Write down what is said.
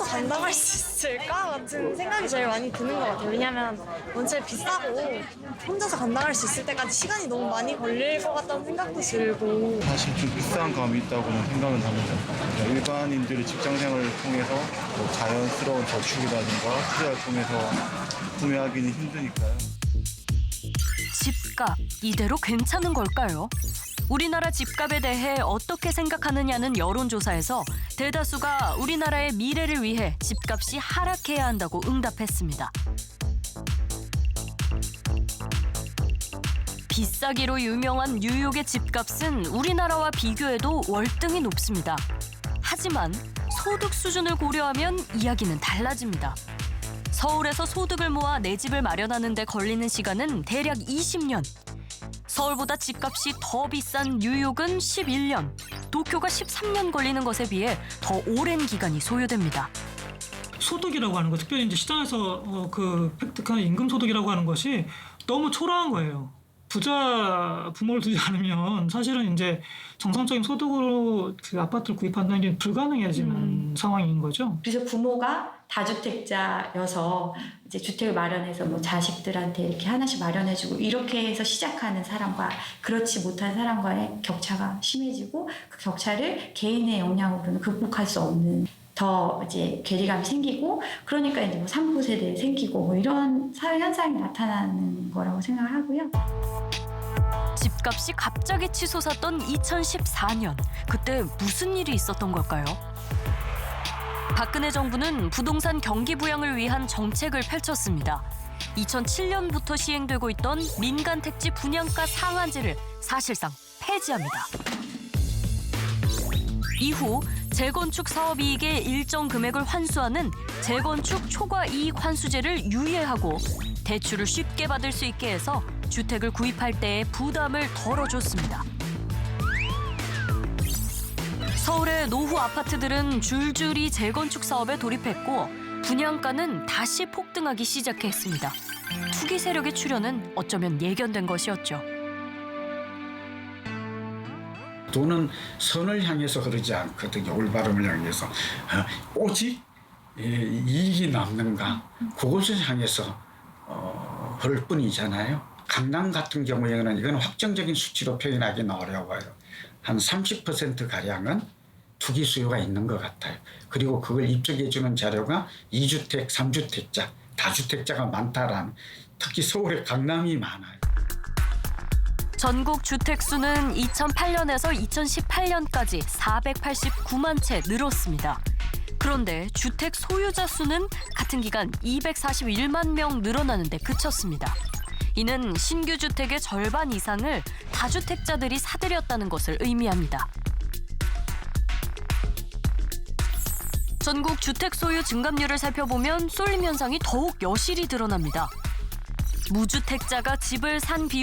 혼자서 감당할 수 있을까 같은 생각이 제일 많이 드는 것 같아요. 왜냐면 원체 비싸고 혼자서 감당할 수 있을 때까지 시간이 너무 많이 걸릴 것 같다는 생각도 들고. 사실 좀 비싼 감이 있다고는 생각은 합니다. 그러니까 일반인들이 직장생활을 통해서 뭐 자연스러운 저축이라든가 투자를 통해서 구매하기는 힘드니까요. 집값 이대로 괜찮은 걸까요? 우리나라 집값에 대해 어떻게 생각하느냐는 여론조사에서 대다수가 우리나라의 미래를 위해 집값이 하락해야 한다고 응답했습니다. 비싸기로 유명한 뉴욕의 집값은 우리나라와 비교해도 월등히 높습니다. 하지만 소득 수준을 고려하면 이야기는 달라집니다. 서울에서 소득을 모아 내 집을 마련하는 데 걸리는 시간은 대략 20년. 서울보다 집값이 더 비싼 뉴욕은 11년, 도쿄가 13년 걸리는 것에 비해 더 오랜 기간이 소요됩니다. 소득이라고 하는 것, 특별히 이제 시장에서 그 획득한 임금 소득이라고 하는 것이 너무 초라한 거예요. 부자 부모를 두지 않으면 사실은 이제 정상적인 소득으로 그 아파트를 구입한다는 게 불가능해지는 상황인 거죠. 그래서 부모가 다주택자여서 이제 주택을 마련해서 뭐 자식들한테 이렇게 하나씩 마련해주고 이렇게 해서 시작하는 사람과 그렇지 못한 사람과의 격차가 심해지고 그 격차를 개인의 역량으로는 극복할 수 없는 더 이제 괴리감이 생기고 그러니까 이제 뭐 3부 세대 생기고 뭐 이런 사회 현상이 나타나는 거라고 생각을 하고요. 집값이 갑자기 치솟았던 2014년, 그때 무슨 일이 있었던 걸까요? 박근혜 정부는 부동산 경기 부양을 위한 정책을 펼쳤습니다. 2007년부터 시행되고 있던 민간 택지 분양가 상한제를 사실상 폐지합니다. 이후 재건축 사업이익의 일정 금액을 환수하는 재건축 초과 이익 환수제를 유예하고 대출을 쉽게 받을 수 있게 해서 주택을 구입할 때의 부담을 덜어줬습니다. 서울의 노후 아파트들은 줄줄이 재건축 사업에 돌입했고 분양가는 다시 폭등하기 시작했습니다. 투기 세력의 출현은 어쩌면 예견된 것이었죠. 돈은 선을 향해서 흐르지 않거든요. 올바름을 향해서. 오직 이익이 남는가 그것을 향해서 흐를 뿐이잖아요. 강남 같은 경우에는 이건 확정적인 수치로 표현하기는 어려워요. 한 30%가량은 투기 수요가 있는 것 같아요. 그리고 그걸 입증해주는 자료가 2주택, 3주택자, 다주택자가 많다라는, 특히 서울의 강남이 많아요. 전국 주택 수는 2008년에서 2018년까지 489만 채 늘었습니다. 그런데 주택 소유자 수는 같은 기간 241만 명 늘어나는데 그쳤습니다. 이는 신규 주택의 절반 이상을 다주택자들이 사들였다는 것을 의미합니다. 전국 주택 소유 증감률을 살펴보면 쏠림 현상이 더욱 여실히 드러납니다. 무주택자가 집을 산 비율